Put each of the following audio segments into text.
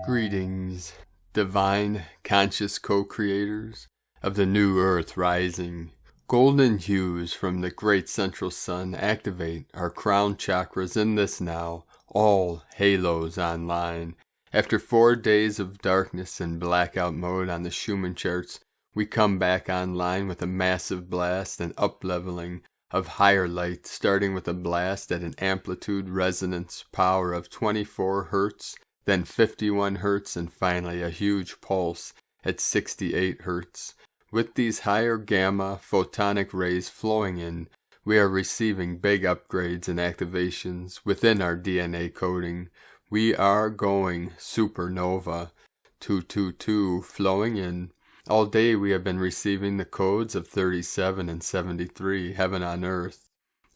Greetings, divine, conscious co-creators of the new earth rising. Golden hues from the great central sun activate our crown chakras in this now, all halos online. After 4 days of darkness and blackout mode on the Schumann charts, we come back online with a massive blast and up-leveling of higher light, starting with a blast at an amplitude resonance power of 24 Hz, then 51 Hz, and finally a huge pulse at 68 Hz. With these higher gamma photonic rays flowing in, we are receiving big upgrades and activations within our DNA coding. We are going supernova. 222 flowing in. All day we have been receiving the codes of 37 and 73, heaven on earth.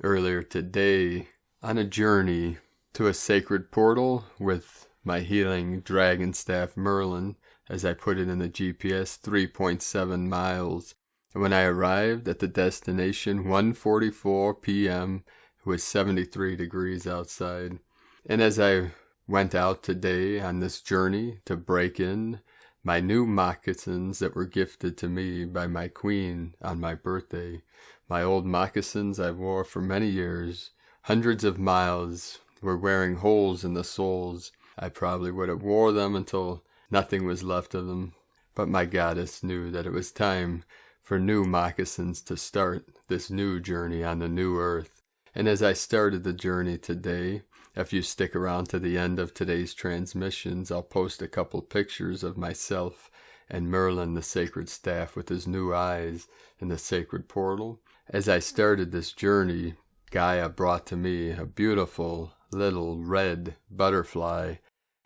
Earlier today, on a journey to a sacred portal with my healing dragon staff Merlin, as I put it in the GPS, 3.7 miles. And when I arrived at the destination, 1:44 p.m., it was 73 degrees outside. And as I went out today on this journey to break in my new moccasins that were gifted to me by my queen on my birthday, my old moccasins I wore for many years, hundreds of miles, were wearing holes in the soles. I probably would have wore them until nothing was left of them, but my goddess knew that it was time for new moccasins to start this new journey on the new earth. And as I started the journey today, if you stick around to the end of today's transmissions, I'll post a couple pictures of myself and Merlin, the sacred staff, with his new eyes in the sacred portal. As I started this journey, Gaia brought to me a beautiful little red butterfly,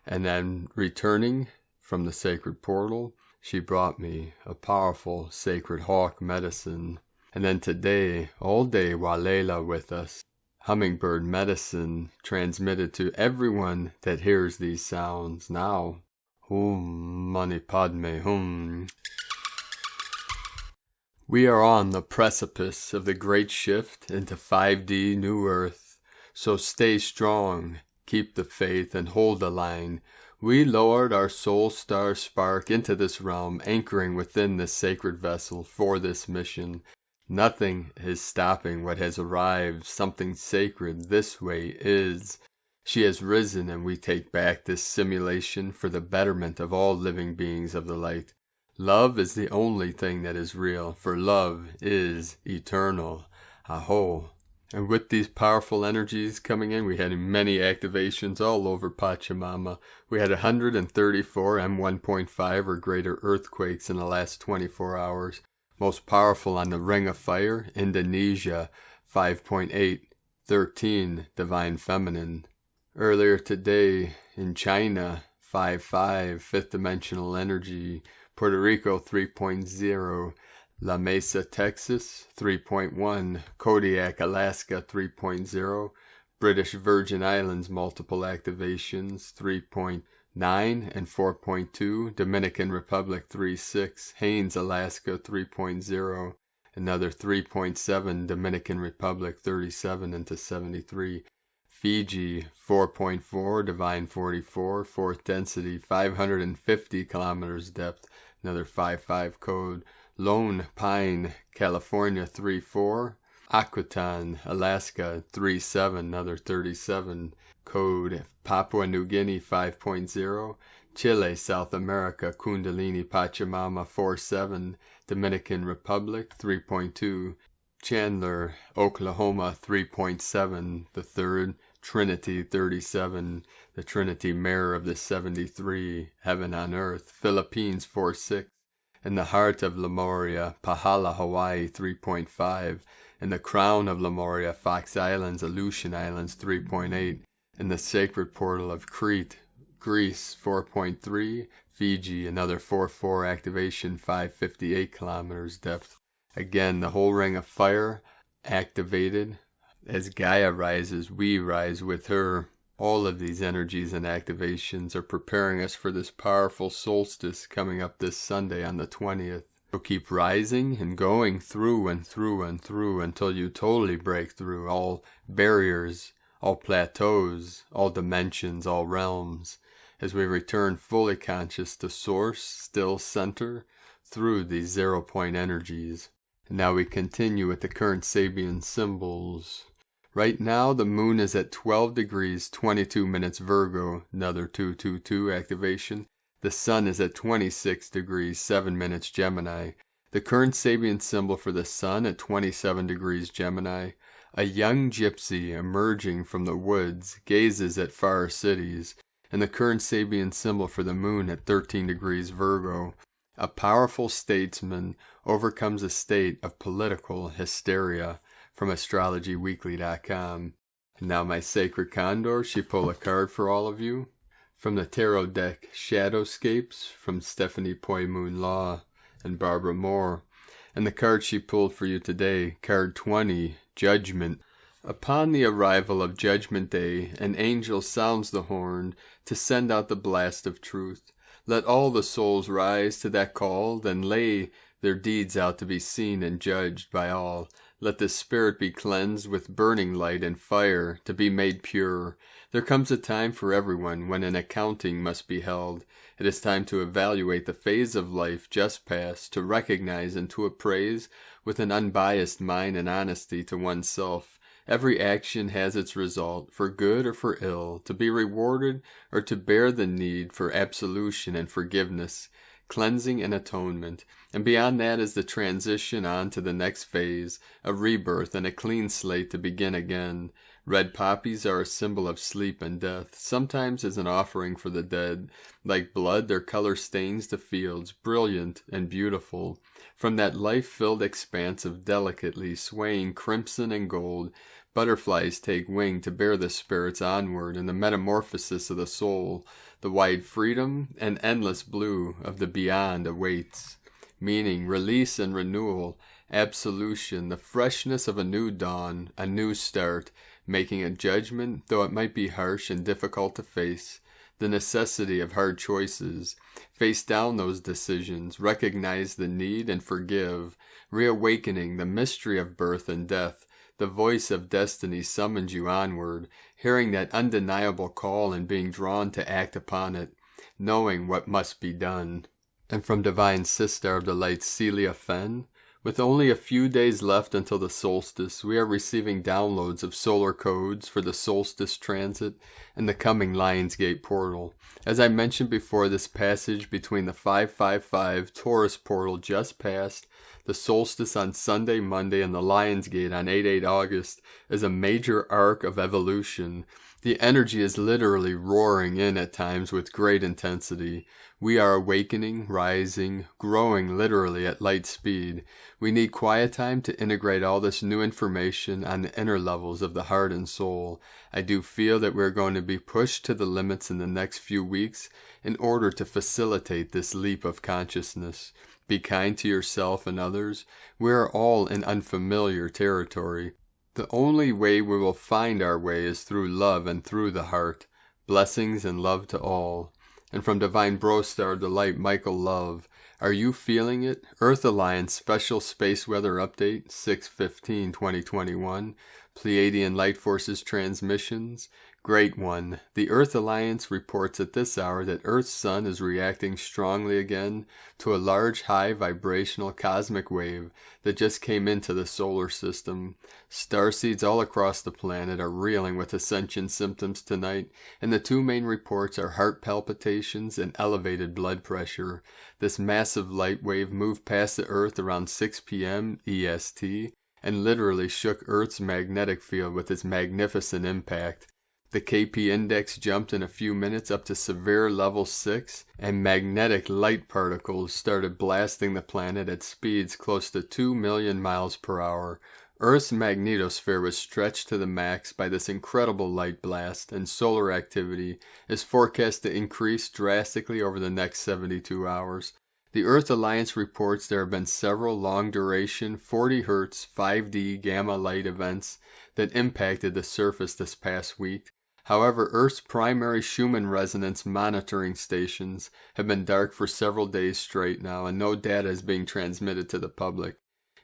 and then returning from the sacred portal, she brought me a powerful sacred hawk medicine. And then today, all day Walela with us, hummingbird medicine transmitted to everyone that hears these sounds now. Hum mani padme hum. We are on the precipice of the great shift into 5D New Earth. So stay strong, keep the faith, and hold the line. We lowered our soul star spark into this realm, anchoring within this sacred vessel for this mission. Nothing is stopping what has arrived. Something sacred this way is. She has risen, and we take back this simulation for the betterment of all living beings of the light. Love is the only thing that is real, for love is eternal. Aho. And with these powerful energies coming in, we had many activations all over Pachamama. We had 134 M1.5 or greater earthquakes in the last 24 hours. Most powerful on the Ring of Fire, Indonesia, 5.8, 13, Divine Feminine. Earlier today, in China, 5.5, Fifth Dimensional Energy. Puerto Rico, 3.0. La Mesa, Texas, 3.1, Kodiak, Alaska, 3.0, British Virgin Islands multiple activations, 3.9 and 4.2, Dominican Republic, 3.6, Haines, Alaska, 3.0, another 3.7, Dominican Republic, 37 into 73, Fiji, 4.4, Divine 44, fourth density, 550 kilometers depth, another 5.5 code, Lone Pine, California, 3.4. Akutan, Alaska, 3.7, another 37 code. Papua New Guinea, 5.0. Chile, South America, Kundalini, Pachamama, 4.7. Dominican Republic, 3.2. Chandler, Oklahoma, 3.7. The third. Trinity, 37. The Trinity Mirror of the 73. Heaven on Earth. Philippines, 4.6. In the heart of Lemuria, Pahala, Hawaii, 3.5. In the crown of Lemuria, Fox Islands, Aleutian Islands, 3.8. In the sacred portal of Crete, Greece, 4.3. Fiji, another 4.4 activation, 558 kilometers depth. Again, the whole ring of fire activated As Gaia rises, we rise with her. All of these energies and activations are preparing us for this powerful solstice coming up this Sunday on the 20th. So keep rising and going through and through and through until you totally break through all barriers, all plateaus, all dimensions, all realms, as we return fully conscious to Source, still center, through these 0-point energies. And now we continue with the current Sabian symbols. Right now the moon is at 12 degrees 22 minutes Virgo, another 222 activation. The sun is at 26 degrees 7 minutes Gemini. The current Sabian symbol for the sun at 27 degrees Gemini. A young gypsy emerging from the woods gazes at far cities. And the current Sabian symbol for the moon at 13 degrees Virgo. A powerful statesman overcomes a state of political hysteria. From astrologyweekly.com. And now my sacred Condor, she pulled a card for all of you. From the tarot deck, Shadowscapes, from Stephanie Poi Moon Law and Barbara Moore. And the card she pulled for you today, card 20, Judgment. Upon the arrival of Judgment Day, an angel sounds the horn to send out the blast of truth. Let all the souls rise to that call, then lay their deeds out to be seen and judged by all. Let the spirit be cleansed with burning light and fire to be made pure. There comes a time for everyone when an accounting must be held. It is time to evaluate the phase of life just past, to recognize and to appraise with an unbiased mind and honesty to oneself. Every action has its result, for good or for ill, to be rewarded or to bear the need for absolution and forgiveness, cleansing and atonement. And beyond that is the transition on to the next phase, a rebirth and a clean slate to begin again. Red poppies are a symbol of sleep and death, sometimes as an offering for the dead. Like blood, their color stains the fields, brilliant and beautiful. From that life-filled expanse of delicately swaying crimson and gold, butterflies take wing to bear the spirits onward in the metamorphosis of the soul. The wide freedom and endless blue of the beyond awaits. Meaning, release and renewal, absolution, the freshness of a new dawn, a new start, making a judgment, though it might be harsh and difficult to face, the necessity of hard choices. Face down those decisions, recognize the need and forgive, reawakening the mystery of birth and death. The voice of destiny summons you onward, hearing that undeniable call and being drawn to act upon it, knowing what must be done. And from Divine Sister of the Light, Celia Fenn, with only a few days left until the solstice, we are receiving downloads of solar codes for the solstice transit and the coming Lionsgate portal. As I mentioned before, this passage between the 555 Taurus portal just passed, the solstice on Sunday, Monday, and the Lionsgate on 8/8 August is a major arc of evolution. The energy is literally roaring in at times with great intensity. We are awakening, rising, growing literally at light speed. We need quiet time to integrate all this new information on the inner levels of the heart and soul. I do feel that we're going to be pushed to the limits in the next few weeks in order to facilitate this leap of consciousness. Be kind to yourself and others. We are all in unfamiliar territory. The only way we will find our way is through love and through the heart. Blessings and love to all. And from Divine Brostar of the Light, Michael Love, are you feeling it? Earth Alliance Special Space Weather Update, 6/15/2021. Pleiadian Light Forces Transmissions. Great one. The Earth Alliance reports at this hour that Earth's sun is reacting strongly again to a large high vibrational cosmic wave that just came into the solar system. Starseeds all across the planet are reeling with Ascension symptoms tonight, and the two main reports are heart palpitations and elevated blood pressure. This massive light wave moved past the Earth around 6 p.m. EST and literally shook Earth's magnetic field with its magnificent impact. The KP index jumped in a few minutes up to severe level 6, and magnetic light particles started blasting the planet at speeds close to 2 million miles per hour. Earth's magnetosphere was stretched to the max by this incredible light blast, and solar activity is forecast to increase drastically over the next 72 hours. The Earth Alliance reports there have been several long-duration 40 Hz 5D gamma light events that impacted the surface this past week. However, Earth's primary Schumann resonance monitoring stations have been dark for several days straight now, and no data is being transmitted to the public.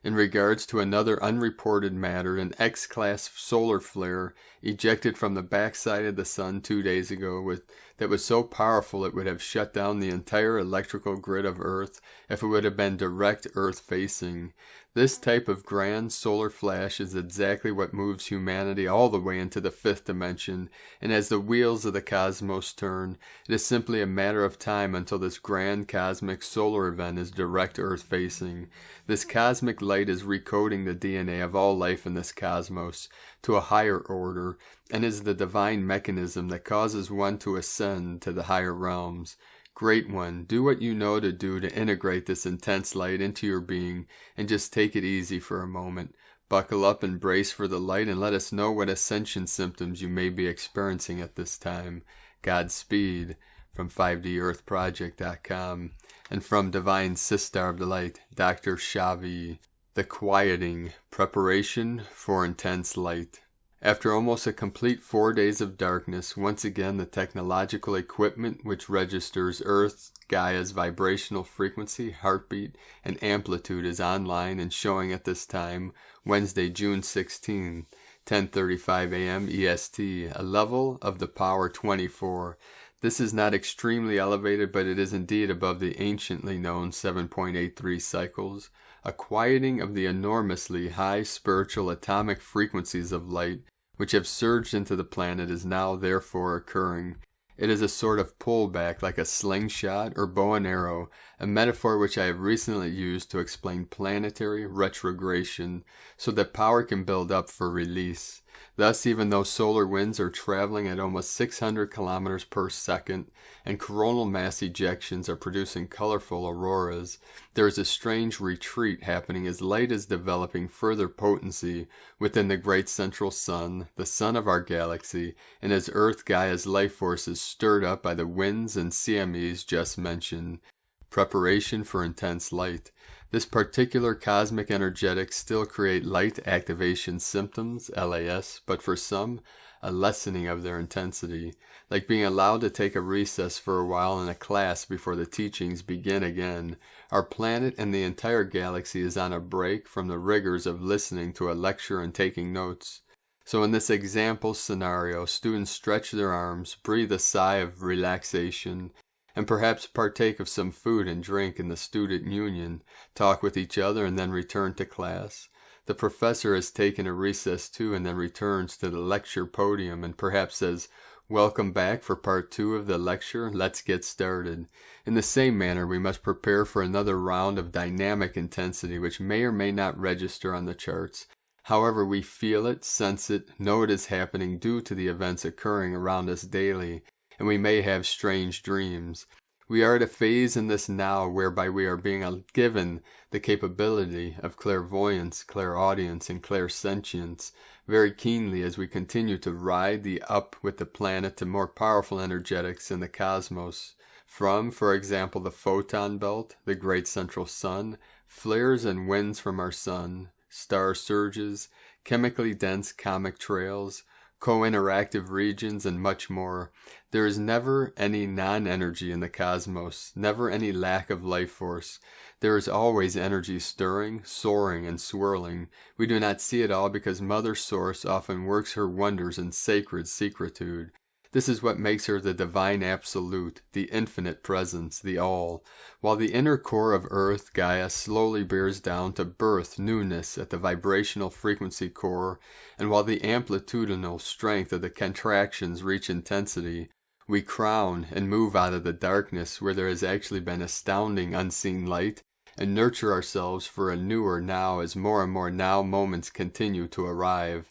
In regards to another unreported matter, an X-class solar flare ejected from the backside of the sun 2 days ago that was so powerful it would have shut down the entire electrical grid of Earth if it would have been direct Earth-facing. This type of grand solar flash is exactly what moves humanity all the way into the fifth dimension, and as the wheels of the cosmos turn, it is simply a matter of time until this grand cosmic solar event is direct Earth-facing. This cosmic light is recoding the DNA of all life in this cosmos to a higher order, and is the divine mechanism that causes one to ascend to the higher realms. Great One, do what you know to do to integrate this intense light into your being, and just take it easy for a moment. Buckle up and brace for the light, and let us know what ascension symptoms you may be experiencing at this time. Godspeed, from 5DEarthProject.com, and from Divine Sister of the Light, Dr. Shavi. The Quieting, Preparation for Intense Light. After almost a complete 4 days of darkness, once again the technological equipment which registers Earth, Gaia's vibrational frequency, heartbeat, and amplitude is online and showing at this time, Wednesday, June 16, 10:35 a.m. EST, a level of the power 24. This is not extremely elevated, but it is indeed above the anciently known 7.83 cycles. A quieting of the enormously high spiritual atomic frequencies of light which have surged into the planet is now therefore occurring. It is a sort of pullback like a slingshot or bow and arrow, a metaphor which I have recently used to explain planetary retrogression, so that power can build up for release. Thus, even though solar winds are traveling at almost 600 kilometers per second, and coronal mass ejections are producing colorful auroras, there is a strange retreat happening as light is developing further potency within the great central sun, the sun of our galaxy, and as Earth Gaia's life force is stirred up by the winds and CMEs just mentioned. Preparation for intense light. This particular cosmic energetics still create light activation symptoms, LAS, but for some, a lessening of their intensity, like being allowed to take a recess for a while in a class before the teachings begin again. Our planet and the entire galaxy is on a break from the rigors of listening to a lecture and taking notes. So in this example scenario, students stretch their arms, breathe a sigh of relaxation, and perhaps partake of some food and drink in the student union, talk with each other, and then return to class. The professor has taken a recess too, and then returns to the lecture podium and perhaps says, "Welcome back for part 2 of the lecture. Let's get started." In the same manner, we must prepare for another round of dynamic intensity which may or may not register on the charts. However, we feel it, sense it, know it is happening due to the events occurring around us daily, and we may have strange dreams. We are at a phase in this now whereby we are being given the capability of clairvoyance, clairaudience, and clairsentience very keenly as we continue to ride the up with the planet to more powerful energetics in the cosmos. From, for example, the photon belt, the great central sun, flares and winds from our sun, star surges, chemically dense comic trails, co-interactive regions, and much more. There is never any non-energy in the cosmos, never any lack of life force. There is always energy stirring, soaring, and swirling. We do not see it all because Mother Source often works her wonders in sacred secretude. This is what makes her the divine absolute, the infinite presence, the all, while the inner core of Earth, Gaia, slowly bears down to birth newness at the vibrational frequency core, and while the amplitudinal strength of the contractions reach intensity, we crown and move out of the darkness where there has actually been astounding unseen light, and nurture ourselves for a newer now as more and more now moments continue to arrive.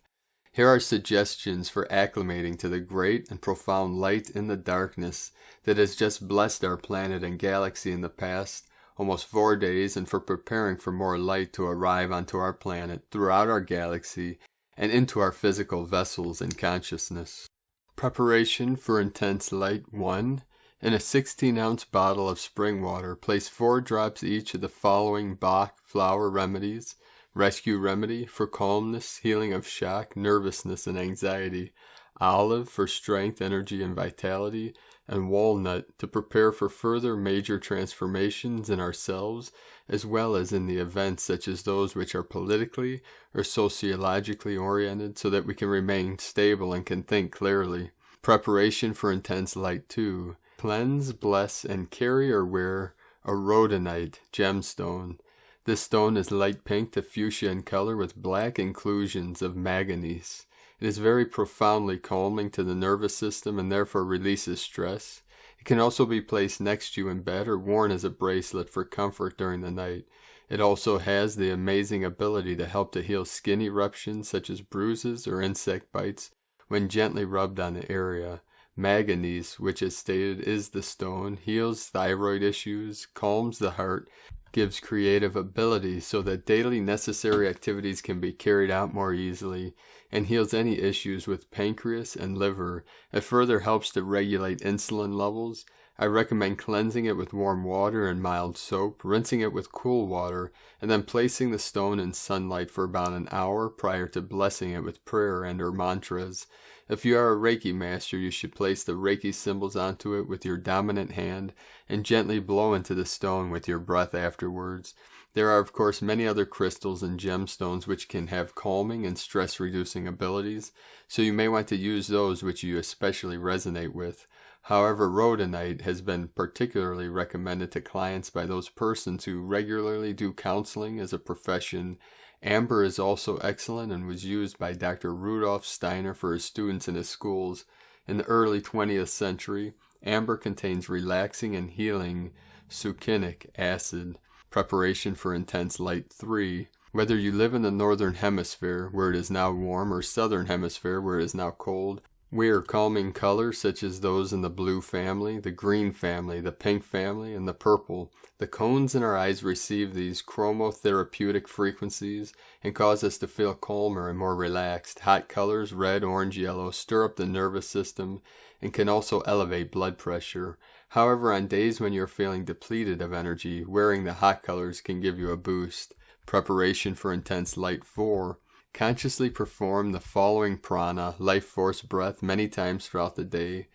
Here are suggestions for acclimating to the great and profound light in the darkness that has just blessed our planet and galaxy in the past almost 4 days, and for preparing for more light to arrive onto our planet, throughout our galaxy, and into our physical vessels and consciousness. Preparation for intense light 1. In a 16-ounce bottle of spring water, place 4 drops each of the following Bach flower remedies: rescue remedy for calmness, healing of shock, nervousness, and anxiety; olive for strength, energy, and vitality; and walnut to prepare for further major transformations in ourselves, as well as in the events such as those which are politically or sociologically oriented, so that we can remain stable and can think clearly. Preparation for intense light 2. Cleanse, bless, and carry or wear a rhodonite gemstone. This stone is light pink to fuchsia in color with black inclusions of manganese. It is very profoundly calming to the nervous system and therefore releases stress. It can also be placed next to you in bed or worn as a bracelet for comfort during the night. It also has the amazing ability to help to heal skin eruptions such as bruises or insect bites when gently rubbed on the area. Manganese, which as stated is the stone, heals thyroid issues, calms the heart, gives creative ability so that daily necessary activities can be carried out more easily, and heals any issues with pancreas and liver. It further helps to regulate insulin levels. I recommend cleansing it with warm water and mild soap, rinsing it with cool water, and then placing the stone in sunlight for about an hour prior to blessing it with prayer and or mantras. If you are a Reiki master, you should place the Reiki symbols onto it with your dominant hand and gently blow into the stone with your breath afterwards. There are of course many other crystals and gemstones which can have calming and stress-reducing abilities, so you may want to use those which you especially resonate with. However, rhodonite has been particularly recommended to clients by those persons who regularly do counseling as a profession. Amber is also excellent and was used by Dr. Rudolf Steiner for his students in his schools. In the early 20th century, amber contains relaxing and healing succinic acid. Preparation for intense light 3. Whether you live in the northern hemisphere, where it is now warm, or southern hemisphere, where it is now cold, wear calming colors such as those in the blue family, the green family, the pink family, and the purple. The cones in our eyes receive these chromotherapeutic frequencies and cause us to feel calmer and more relaxed. Hot colors, red, orange, yellow, stir up the nervous system and can also elevate blood pressure. However, on days when you're feeling depleted of energy, wearing the hot colors can give you a boost. Preparation for intense light 4. Consciously perform the following prana, life force breath, many times throughout the day.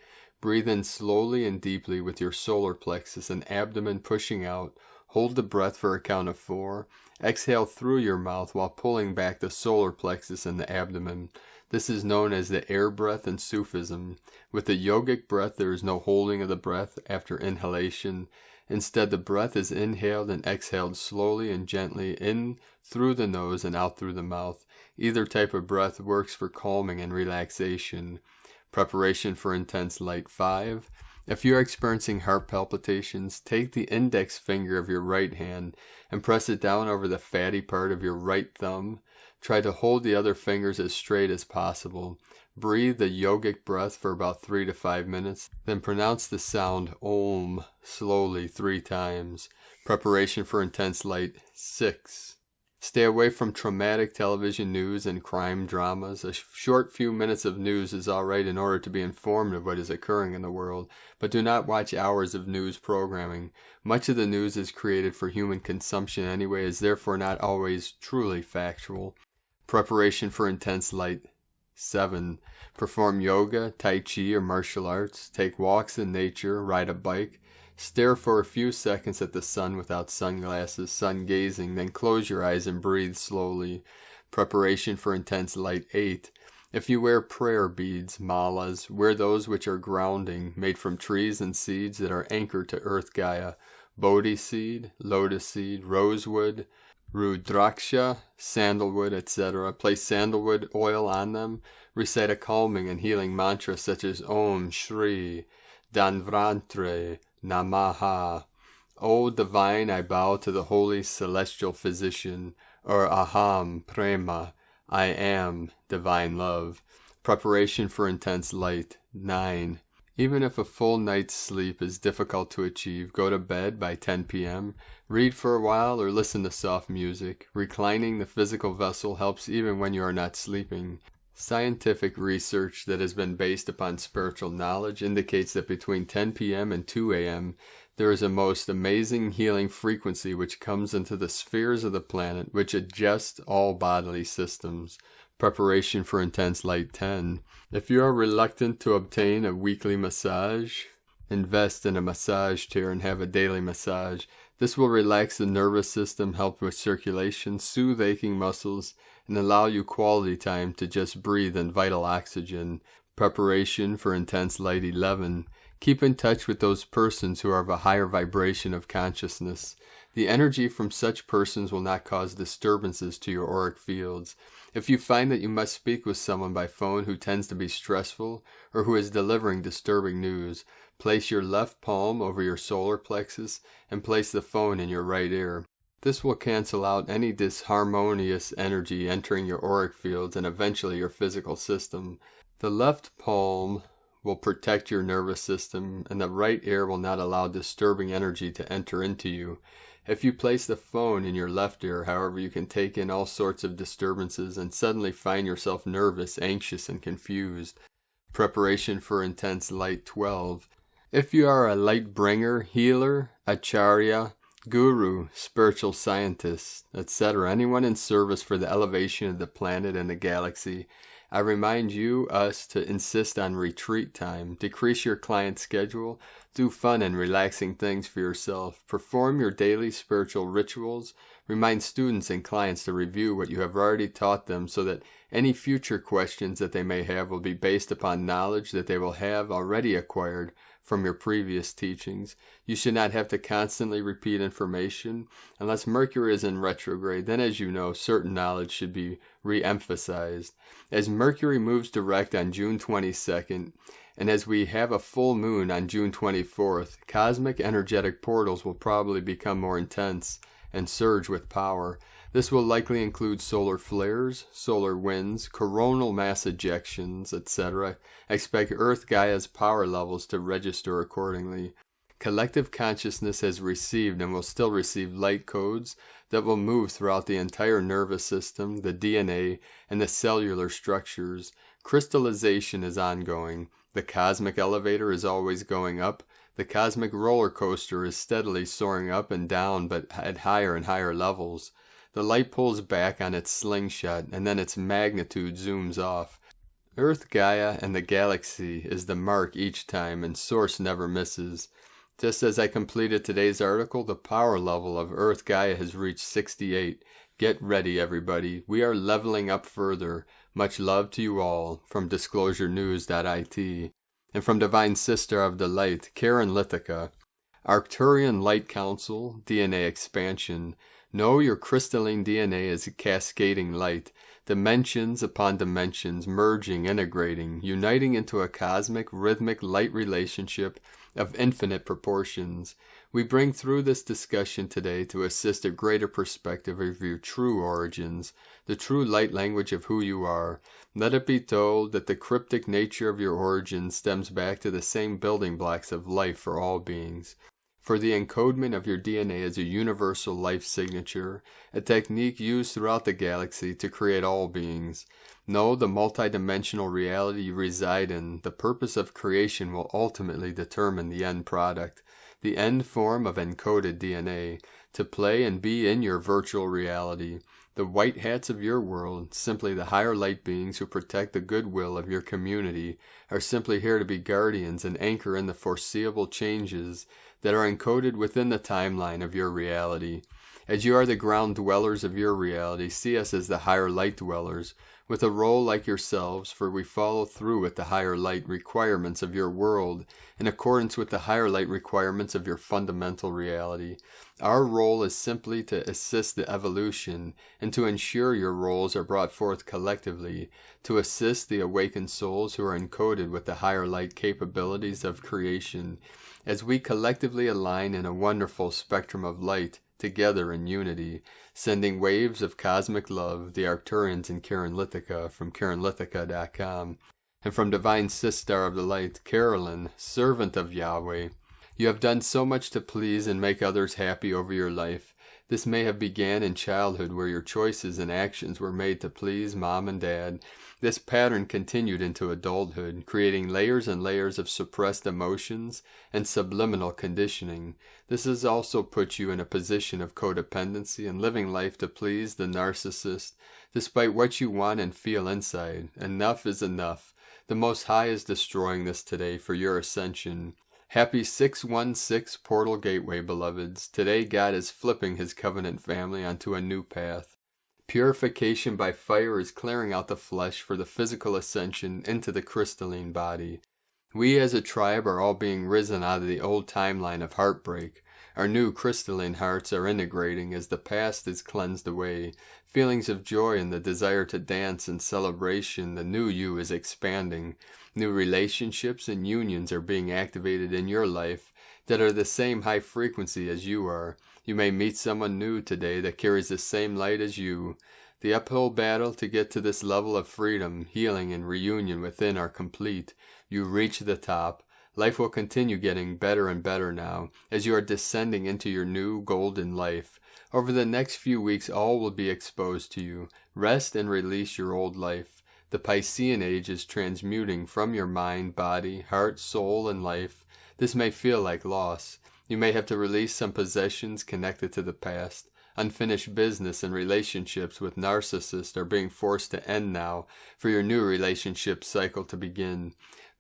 Breathe in slowly and deeply with your solar plexus and abdomen pushing out. Hold the breath for a count of 4. Exhale through your mouth while pulling back the solar plexus and the abdomen. This is known as the air breath in Sufism. With the yogic breath, there is no holding of the breath after inhalation. Instead, the breath is inhaled and exhaled slowly and gently in through the nose and out through the mouth. Either type of breath works for calming and relaxation. Preparation for intense light 5. If you are experiencing heart palpitations, take the index finger of your right hand and press it down over the fatty part of your right thumb. Try to hold the other fingers as straight as possible. Breathe the yogic breath for about 3 to 5 minutes, then pronounce the sound Om slowly 3 times. Preparation for intense light 6. Stay away from traumatic television news and crime dramas. A short few minutes of news is alright in order to be informed of what is occurring in the world, but do not watch hours of news programming. Much of the news is created for human consumption anyway, is therefore not always truly factual. Preparation for intense light 7. Perform yoga, tai chi, or martial arts. Take walks in nature, ride a bike. Stare for a few seconds at the sun without sunglasses, sun gazing, then close your eyes and breathe slowly. Preparation for intense light 8. If you wear prayer beads, malas, wear those which are grounding, made from trees and seeds that are anchored to Earth Gaia. Bodhi seed, lotus seed, rosewood, rudraksha, sandalwood, etc. Place sandalwood oil on them. Recite a calming and healing mantra such as Om Shri Danvrantre Namaha. O divine, I bow to the holy celestial physician, or Aham Prema, I am divine love. Preparation for intense light 9. Even if a full night's sleep is difficult to achieve, go to bed by 10 p.m., read for a while or listen to soft music. Reclining the physical vessel helps even when you are not sleeping. Scientific research that has been based upon spiritual knowledge indicates that between 10 p.m. and 2 a.m., there is a most amazing healing frequency which comes into the spheres of the planet, which adjusts all bodily systems. Preparation for intense light 10. If you are reluctant to obtain a weekly massage, invest in a massage chair and have a daily massage. This will relax the nervous system, help with circulation, soothe aching muscles, and allow you quality time to just breathe in vital oxygen. Preparation for intense light 11. Keep in touch with those persons who are of a higher vibration of consciousness. The energy from such persons will not cause disturbances to your auric fields. If you find that you must speak with someone by phone who tends to be stressful or who is delivering disturbing news, place your left palm over your solar plexus and place the phone in your right ear. This will cancel out any disharmonious energy entering your auric fields and eventually your physical system. The left palm will protect your nervous system, and the right ear will not allow disturbing energy to enter into you. If you place the phone in your left ear, however, you can take in all sorts of disturbances and suddenly find yourself nervous, anxious, and confused. Preparation for intense light 12. If you are a light bringer, healer, acharya, guru, spiritual scientist, etc., anyone in service for the elevation of the planet and the galaxy, I remind us to insist on retreat time, decrease your client's schedule, do fun and relaxing things for yourself, perform your daily spiritual rituals, remind students and clients to review what you have already taught them so that any future questions that they may have will be based upon knowledge that they will have already acquired from your previous teachings. You should not have to constantly repeat information. Unless Mercury is in retrograde, then as you know, certain knowledge should be re-emphasized. As Mercury moves direct on June 22nd, and as we have a full moon on June 24th, cosmic energetic portals will probably become more intense and surge with power. This will likely include solar flares, solar winds, coronal mass ejections, etc. Expect Earth Gaia's power levels to register accordingly. Collective consciousness has received and will still receive light codes that will move throughout the entire nervous system, the DNA, and the cellular structures. Crystallization is ongoing. The cosmic elevator is always going up. The cosmic roller coaster is steadily soaring up and down, but at higher and higher levels. The light pulls back on its slingshot, and then its magnitude zooms off. Earth Gaia and the galaxy is the mark each time, and source never misses. Just as I completed today's article, the power level of Earth Gaia has reached 68. Get ready, everybody. We are leveling up further. Much love to you all. From DisclosureNews.it. And from Divine Sister of the Light, Karen Lithica. Arcturian Light Council, DNA Expansion. Know your crystalline DNA is a cascading light, dimensions upon dimensions, merging, integrating, uniting into a cosmic, rhythmic light relationship of infinite proportions. We bring through this discussion today to assist a greater perspective of your true origins, the true light language of who you are. Let it be told that the cryptic nature of your origins stems back to the same building blocks of life for all beings. For the encodement of your DNA is a universal life signature, a technique used throughout the galaxy to create all beings. Know the multidimensional reality you reside in. The purpose of creation will ultimately determine the end product, the end form of encoded DNA, to play and be in your virtual reality. The white hats of your world, simply the higher light beings who protect the goodwill of your community, are simply here to be guardians and anchor in the foreseeable changes that are encoded within the timeline of your reality. As you are the ground dwellers of your reality, see us as the higher light dwellers, with a role like yourselves, for we follow through with the higher light requirements of your world, in accordance with the higher light requirements of your fundamental reality. Our role is simply to assist the evolution, and to ensure your roles are brought forth collectively, to assist the awakened souls who are encoded with the higher light capabilities of creation, as we collectively align in a wonderful spectrum of light, together in unity, sending waves of cosmic love, the Arcturians and Karen Lithica from KarenLithica.com, and from Divine Sister of the Light, Carolyn, servant of Yahweh. You have done so much to please and make others happy over your life. This may have began in childhood, where your choices and actions were made to please mom and dad, This pattern continued into adulthood, creating layers and layers of suppressed emotions and subliminal conditioning. This has also put you in a position of codependency and living life to please the narcissist, despite what you want and feel inside. Enough is enough. The Most High is destroying this today for your ascension. Happy 616 Portal Gateway, beloveds. Today God is flipping His covenant family onto a new path. Purification by fire is clearing out the flesh for the physical ascension into the crystalline body. We as a tribe are all being risen out of the old timeline of heartbreak. Our new crystalline hearts are integrating as the past is cleansed away. Feelings of joy and the desire to dance in celebration, the new you is expanding. New relationships and unions are being activated in your life that are the same high frequency as you are. You may meet someone new today that carries the same light as you. The uphill battle to get to this level of freedom, healing, and reunion within are complete. You reach the top. Life will continue getting better and better now, as you are descending into your new golden life. Over the next few weeks all will be exposed to you. Rest and release your old life. The Piscean age is transmuting from your mind, body, heart, soul, and life. This may feel like loss. You may have to release some possessions connected to the past. Unfinished business and relationships with narcissists are being forced to end now for your new relationship cycle to begin.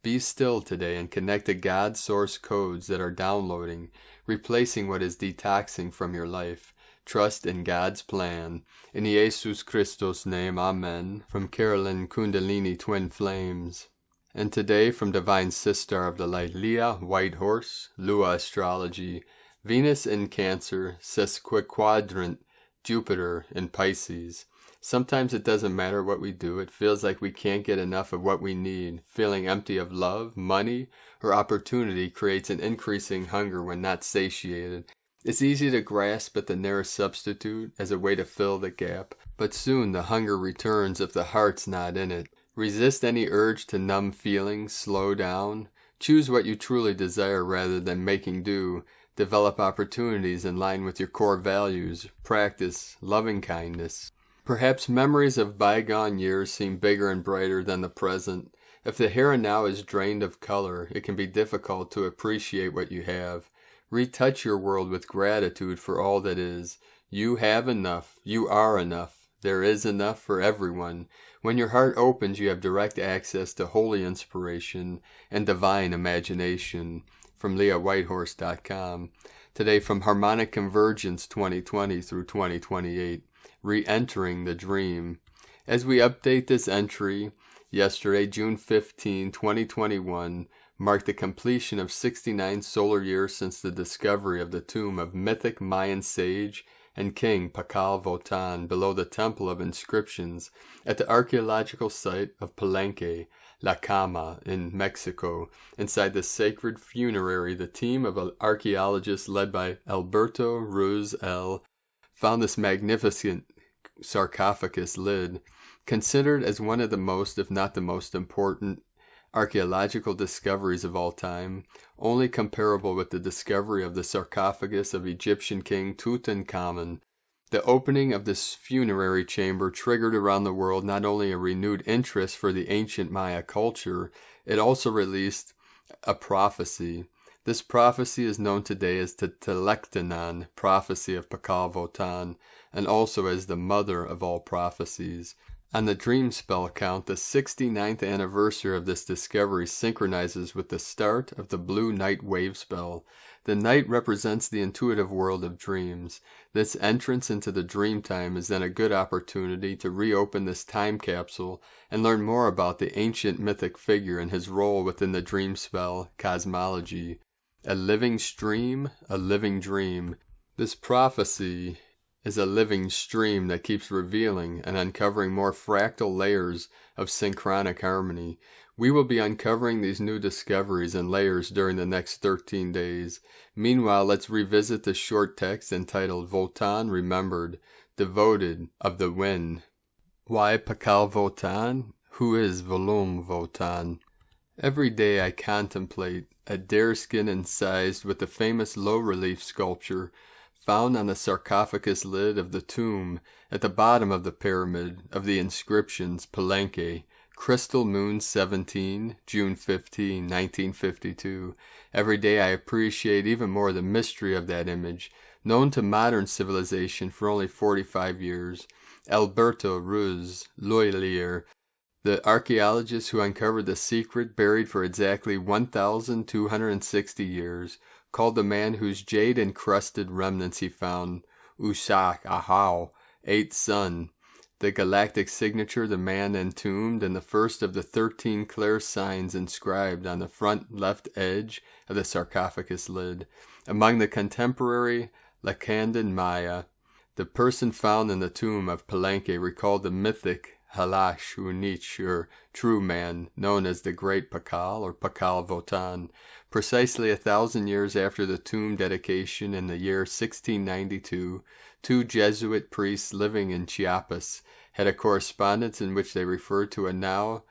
Be still today and connect to God's source codes that are downloading, replacing what is detoxing from your life. Trust in God's plan. In Jesus Christos' name, Amen. From Carolyn Kundalini Twin Flames. And today from Divine Sister of the Light, Leah White Horse, Lua Astrology, Venus in Cancer, Sesquiquadrant, Jupiter in Pisces. Sometimes it doesn't matter what we do. It feels like we can't get enough of what we need. Feeling empty of love, money, or opportunity creates an increasing hunger when not satiated. It's easy to grasp at the nearest substitute as a way to fill the gap, but soon the hunger returns if the heart's not in it. Resist any urge to numb feelings, slow down. Choose what you truly desire rather than making do. Develop opportunities in line with your core values. Practice loving kindness. Perhaps memories of bygone years seem bigger and brighter than the present. If the here and now is drained of color, it can be difficult to appreciate what you have. Retouch your world with gratitude for all that is. You have enough. You are enough. There is enough for everyone. When your heart opens, you have direct access to holy inspiration and divine imagination. From LeahWhitehorse.com. Today from Harmonic Convergence 2020 through 2028. Re-entering the dream. As we update this entry, yesterday, June 15, 2021, marked the completion of 69 solar years since the discovery of the tomb of mythic Mayan sage and king Pakal Votan below the Temple of Inscriptions at the archaeological site of Palenque, La Cama in Mexico. Inside the sacred funerary, the team of archaeologists led by Alberto Ruz L. found this magnificent sarcophagus lid, considered as one of the most, if not the most important, archaeological discoveries of all time, only comparable with the discovery of the sarcophagus of Egyptian king Tutankhamun. The opening of this funerary chamber triggered around the world not only a renewed interest for the ancient Maya culture, it also released a prophecy. This prophecy is known today as the Telektanan prophecy of Pakal Votan, and also as the mother of all prophecies. On the dream spell count, the 69th anniversary of this discovery synchronizes with the start of the blue night wave spell. The night represents the intuitive world of dreams. This entrance into the dream time is then a good opportunity to reopen this time capsule and learn more about the ancient mythic figure and his role within the dream spell cosmology. A living stream, a living dream. This prophecy is a living stream that keeps revealing and uncovering more fractal layers of synchronic harmony. We will be uncovering these new discoveries and layers during the next 13 days. Meanwhile, let's revisit the short text entitled Votan Remembered, Devoted of the Wind. Why Pakal Votan? Who is Volum Votan? Every day I contemplate a deerskin incised with the famous low-relief sculpture found on the sarcophagus lid of the tomb at the bottom of the pyramid of the inscriptions Palenque, Crystal Moon 17, June 15, 1952. Every day I appreciate even more the mystery of that image, known to modern civilization for only 45 years. Alberto Ruz Loylier, the archaeologist who uncovered the secret buried for exactly 1,260 years, called the man whose jade-encrusted remnants he found Ushak Ahau, eighth son. The galactic signature, the man entombed, and the first of the 13 clear signs inscribed on the front left edge of the sarcophagus lid. Among the contemporary Lacandan Maya, the person found in the tomb of Palenque recalled the mythic Halash Unich, or true man, known as the Great Pakal or Pakal Votan. Precisely 1,000 years after the tomb dedication in the year 1692, 2 Jesuit priests living in Chiapas had a correspondence in which they referred to a now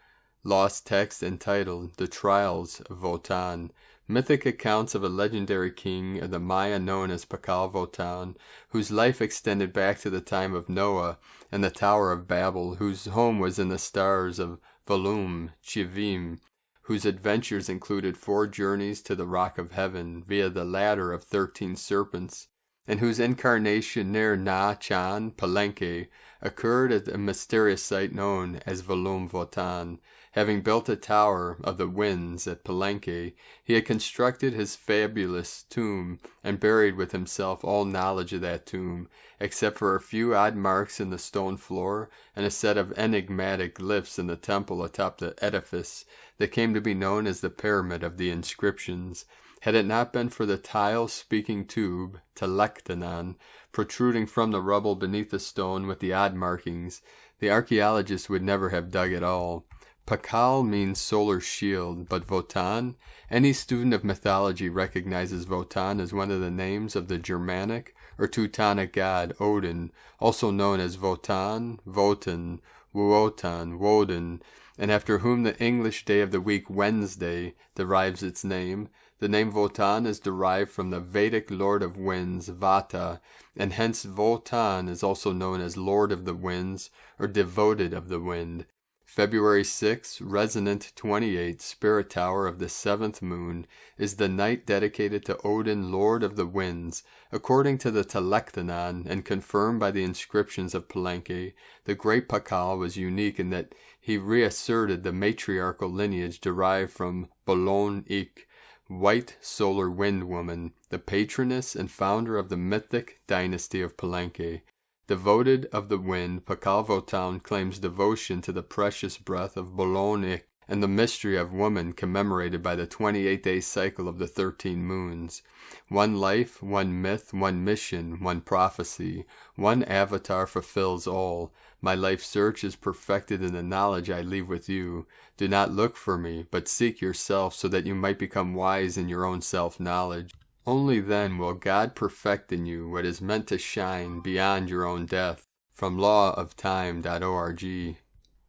lost text entitled The Trials of Votan, mythic accounts of a legendary king of the Maya known as Pakal Votan, whose life extended back to the time of Noah and the Tower of Babel, whose home was in the stars of Volum, Chivim, whose adventures included 4 journeys to the Rock of Heaven via the ladder of 13 serpents, and whose incarnation near Na Chan, Palenque, occurred at a mysterious site known as Volum Votan. Having built a tower of the winds at Palenque, he had constructed his fabulous tomb and buried with himself all knowledge of that tomb, except for a few odd marks in the stone floor and a set of enigmatic glyphs in the temple atop the edifice that came to be known as the Pyramid of the Inscriptions. Had it not been for the tile-speaking tube, telektanon, protruding from the rubble beneath the stone with the odd markings, the archaeologist would never have dug at all. Pakal means solar shield, but Votan, any student of mythology recognizes Votan as one of the names of the Germanic or Teutonic god Odin, also known as Wotan, Wotan, Wotan, Woden, and after whom the English day of the week Wednesday derives its name. The name Wotan is derived from the Vedic Lord of Winds, Vata, and hence Wotan is also known as Lord of the Winds or Devoted of the Wind. February 6, resonant 28, spirit tower of the 7th moon, is the night dedicated to Odin, Lord of the Winds. According to the Telektanon, and confirmed by the inscriptions of Palenque, the great Pakal was unique in that he reasserted the matriarchal lineage derived from Bolon Ik, White Solar Wind Woman, the patroness and founder of the mythic dynasty of Palenque. Devoted of the wind, Pakal Votan claims devotion to the precious breath of Bolon Ik and the mystery of woman commemorated by the 28-day cycle of the 13 moons. One life, one myth, one mission, one prophecy, one avatar fulfills all. My life search is perfected in the knowledge I leave with you. Do not look for me, but seek yourself so that you might become wise in your own self-knowledge. Only then will God perfect in you what is meant to shine beyond your own death. From lawoftime.org.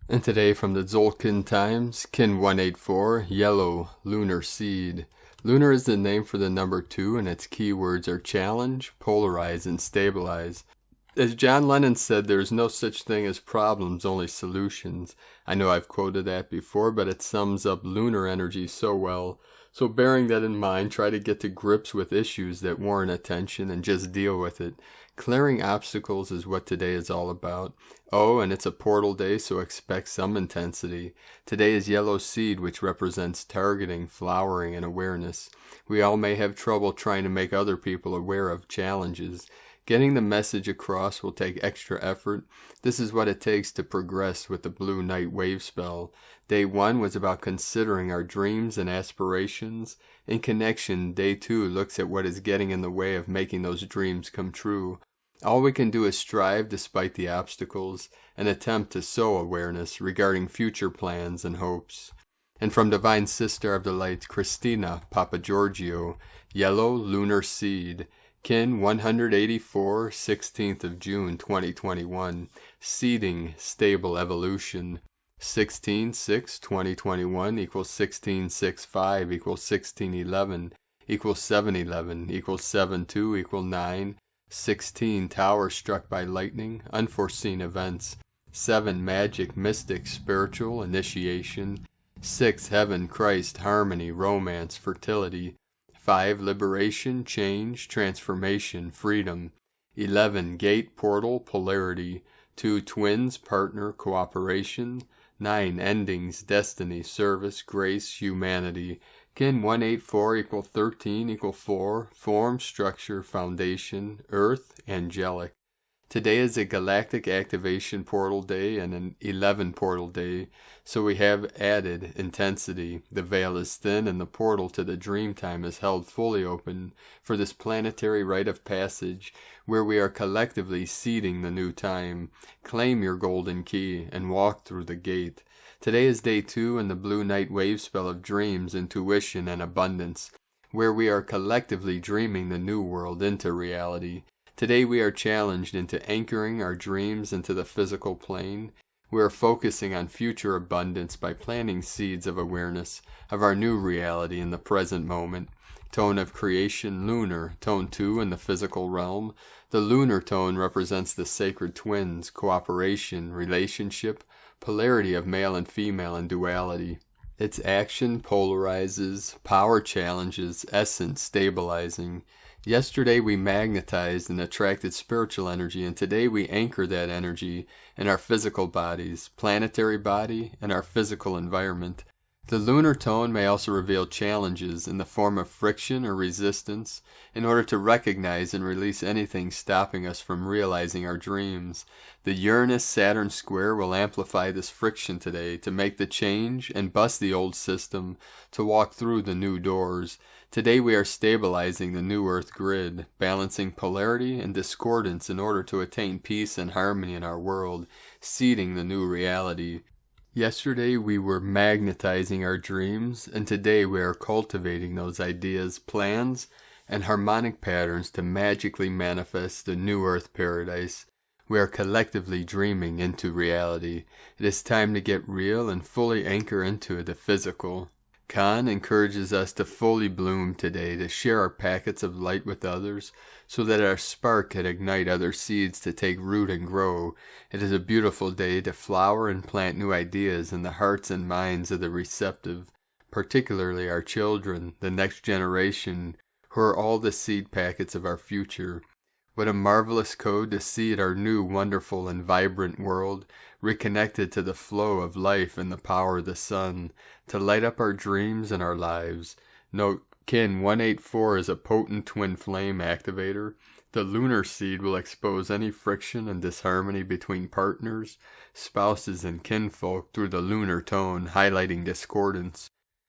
And today from the Tzolk'in Times, Kin 184, Yellow, Lunar Seed. Lunar is the name for the number 2, and its keywords are challenge, polarize, and stabilize. As John Lennon said, there is no such thing as problems, only solutions. I know I've quoted that before, but it sums up lunar energy so well. So bearing that in mind, try to get to grips with issues that warrant attention and just deal with it. Clearing obstacles is what today is all about. Oh, and it's a portal day, so expect some intensity. Today is Yellow Seed, which represents targeting, flowering, and awareness. We all may have trouble trying to make other people aware of challenges. Getting the message across will take extra effort. This is what it takes to progress with the Blue Night Wave spell. Day 1 was about considering our dreams and aspirations. In connection, Day 2 looks at what is getting in the way of making those dreams come true. All we can do is strive despite the obstacles, and attempt to sow awareness regarding future plans and hopes. And from Divine Sister of the Light, Christina Papagiorgio, Yellow Lunar Seed, Kin 184, 16th of June 2021, Seeding Stable Evolution, 16-6-2021 equals 16-6-5 equals 16-11 equals 7-11 equals 7-2 equals 9, 16 Tower struck by lightning, unforeseen events, 7. Magic, mystic, spiritual, initiation. 6. Heaven, Christ, harmony, romance, fertility. 5. Liberation, change, transformation, freedom. 11. Gate, portal, polarity. 2. Twins, partner, cooperation. 9. Endings, destiny, service, grace, humanity. Kin 184 equal 13 equal 4. Form, structure, foundation, earth, angelic. Today is a galactic activation portal day and an 11 portal day, so we have added intensity. The veil is thin and the portal to the dream time is held fully open for this planetary rite of passage where we are collectively seeding the new time. Claim your golden key and walk through the gate. Today is day 2 in the blue night wave spell of dreams, intuition, and abundance, where we are collectively dreaming the new world into reality. Today we are challenged into anchoring our dreams into the physical plane. We are focusing on future abundance by planting seeds of awareness of our new reality in the present moment. Tone of creation, lunar, tone 2 in the physical realm. The lunar tone represents the sacred twins, cooperation, relationship, polarity of male and female, and duality. Its action polarizes, power challenges, essence stabilizing. Yesterday we magnetized and attracted spiritual energy, and today we anchor that energy in our physical bodies, planetary body, and our physical environment. The lunar tone may also reveal challenges in the form of friction or resistance in order to recognize and release anything stopping us from realizing our dreams. The Uranus-Saturn square will amplify this friction today to make the change and bust the old system to walk through the new doors. Today we are stabilizing the new Earth grid, balancing polarity and discordance in order to attain peace and harmony in our world, seeding the new reality. Yesterday we were magnetizing our dreams, and today we are cultivating those ideas, plans, and harmonic patterns to magically manifest the new Earth paradise. We are collectively dreaming into reality. It is time to get real and fully anchor into the physical. Kwan encourages us to fully bloom today, to share our packets of light with others, so that our spark can ignite other seeds to take root and grow. It is a beautiful day to flower and plant new ideas in the hearts and minds of the receptive, particularly our children, the next generation, who are all the seed packets of our future. What a marvelous code to seed our new, wonderful, and vibrant world, reconnected to the flow of life and the power of the sun, to light up our dreams and our lives. Note, Kin 184 is a potent twin flame activator. The lunar seed will expose any friction and disharmony between partners, spouses, and kinfolk through the lunar tone, highlighting discordance.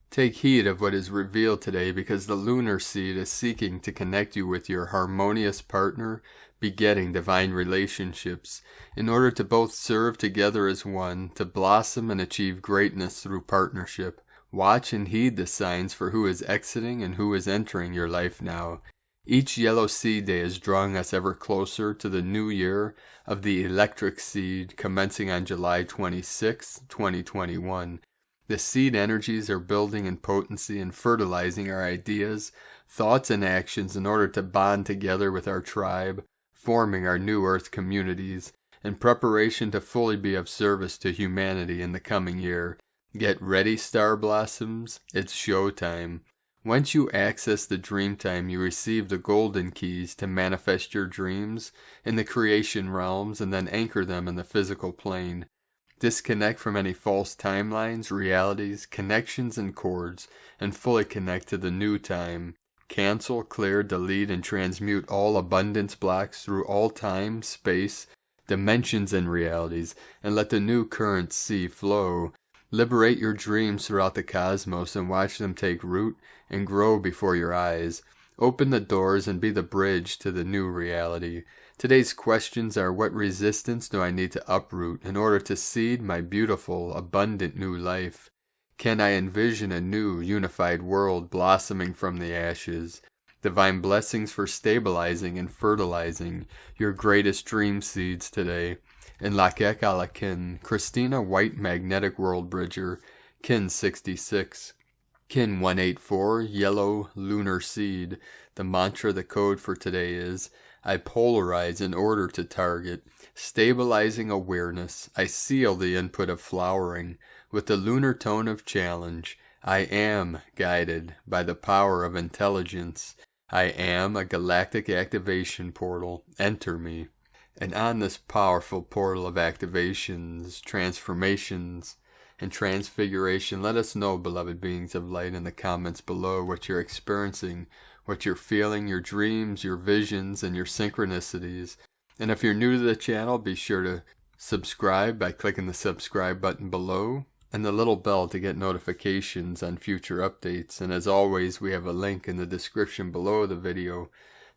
Take heed of what is revealed today, because the lunar seed is seeking to connect you with your harmonious partner, begetting divine relationships, in order to both serve together as one, to blossom and achieve greatness through partnership. Watch and heed the signs for who is exiting and who is entering your life now. Each yellow seed day is drawing us ever closer to the new year of the electric seed, commencing on July 26, 2021. The seed energies are building in potency and fertilizing our ideas, thoughts, and actions in order to bond together with our tribe, forming our new Earth communities, in preparation to fully be of service to humanity in the coming year. Get ready, star blossoms. It's showtime. Once you access the dream time, you receive the golden keys to manifest your dreams in the creation realms and then anchor them in the physical plane. Disconnect from any false timelines, realities, connections, and cords, and fully connect to the new time. Cancel, clear, delete, and transmute all abundance blocks through all time, space, dimensions, and realities, and let the new current sea flow. Liberate your dreams throughout the cosmos and watch them take root and grow before your eyes. Open the doors and be the bridge to the new reality. Today's questions are: what resistance do I need to uproot in order to seed my beautiful, abundant new life? Can I envision a new, unified world blossoming from the ashes? Divine blessings for stabilizing and fertilizing your greatest dream seeds today. In Lakek Alakin, Christina White Magnetic World Bridger, Kin 66. Kin 184, Yellow Lunar Seed. The mantra, the code for today is: I polarize in order to target. stabilizing awareness. I seal the input of flowering with the lunar tone of challenge. I am guided by the power of intelligence. I am a galactic activation portal. Enter me. And on this powerful portal of activations, transformations, and transfiguration, let us know, beloved beings of light, in the comments below what you're experiencing, what you're feeling, your dreams, your visions, and your synchronicities. And if you're new to the channel, be sure to subscribe by clicking the subscribe button below and the little bell to get notifications on future updates. And as always, we have a link in the description below the video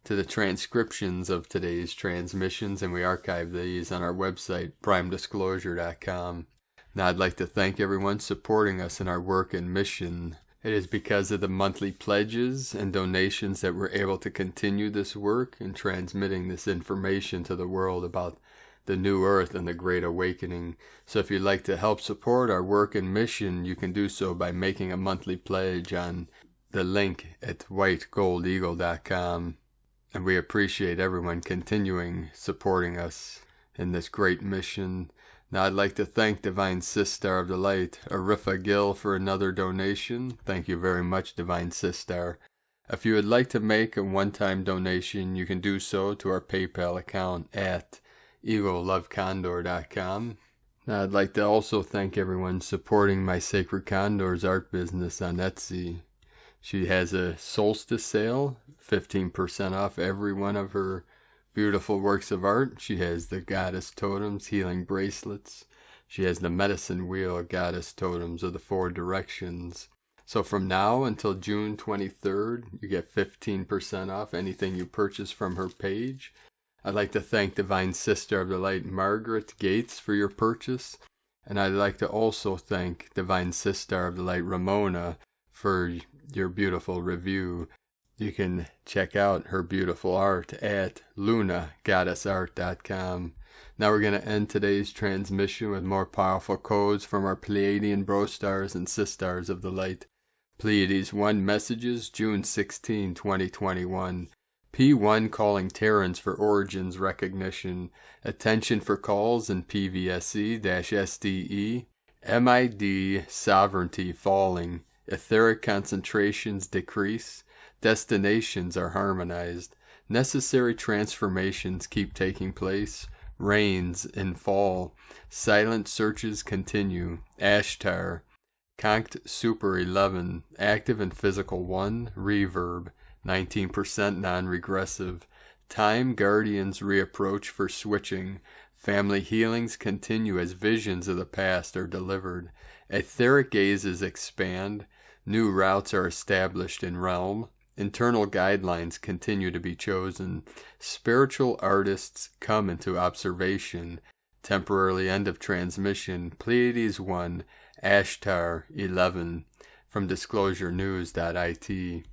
to the transcriptions of today's transmissions, and we archive these on our website, primedisclosure.com. Now, I'd like to thank everyone supporting us in our work and mission. It is because of the monthly pledges and donations that we're able to continue this work and transmitting this information to the world about the new earth and the Great Awakening. So if you'd like to help support our work and mission, you can do so by making a monthly pledge on the link at whitegoldeagle.com. And we appreciate everyone continuing supporting us in this great mission. Now I'd like to thank Divine Sister of the Light, Arifa Gill, for another donation. Thank you very much, Divine Sister. If you would like to make a one-time donation, you can do so to our PayPal account at eaglelovecondor.com. Now I'd like to also thank everyone supporting my Sacred Condors art business on Etsy. She has a solstice sale, 15% off every one of her beautiful works of art. She has the goddess totems, healing bracelets. She has the medicine wheel, goddess totems of the 4 directions. So from now until June 23rd, you get 15% off anything you purchase from her page. I'd like to thank Divine Sister of the Light, Margaret Gates, for your purchase. And I'd like to also thank Divine Sister of the Light, Ramona, for your beautiful review. You can check out her beautiful art at lunagoddessart.com. Now we're going to end today's transmission with more powerful codes from our Pleiadian bro stars and sisters of the light. Pleiades 1 messages, June 16, 2021. P1 calling Terrans for origins recognition. Attention for calls in PVSE-SDE. MID sovereignty falling. Etheric concentrations decrease. Destinations are harmonized. Necessary transformations keep taking place. Rains in fall. Silent searches continue. Ashtar. Conct Super 11. Active and Physical 1. Reverb. 19% non-regressive. Time Guardians reapproach for switching. Family healings continue as visions of the past are delivered. Etheric gazes expand. New routes are established in realm. Internal guidelines continue to be chosen. Spiritual artists come into observation. Temporarily end of transmission. Pleiades 1, Ashtar 11, from disclosurenews.it.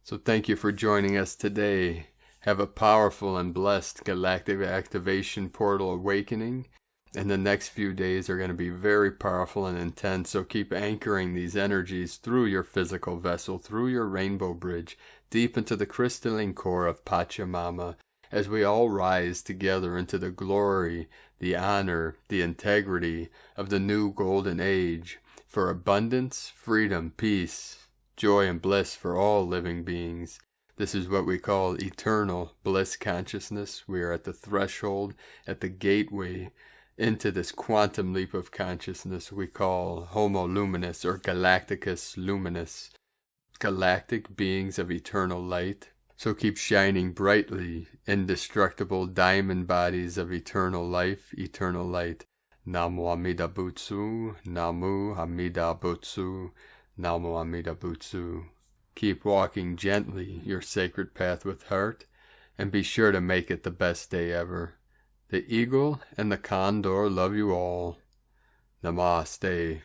So thank you for joining us today. Have a powerful and blessed galactic activation portal awakening. And the next few days are going to be very powerful and intense, so keep anchoring these energies through your physical vessel, through your rainbow bridge, deep into the crystalline core of Pachamama, as we all rise together into the glory, the honor, the integrity of the new golden age, for abundance, freedom, peace, joy, and bliss for all living beings. This is what we call eternal bliss consciousness. We are at the threshold, at the gateway into this quantum leap of consciousness we call Homo Luminous or Galacticus Luminous, galactic beings of eternal light. So keep shining brightly, indestructible diamond bodies of eternal life, eternal light. Namu Amida Butsu, Namu Amida Butsu, Namu Amida Butsu. Keep walking gently your sacred path with heart, and be sure to make it the best day ever. The eagle and the condor love you all. Namaste.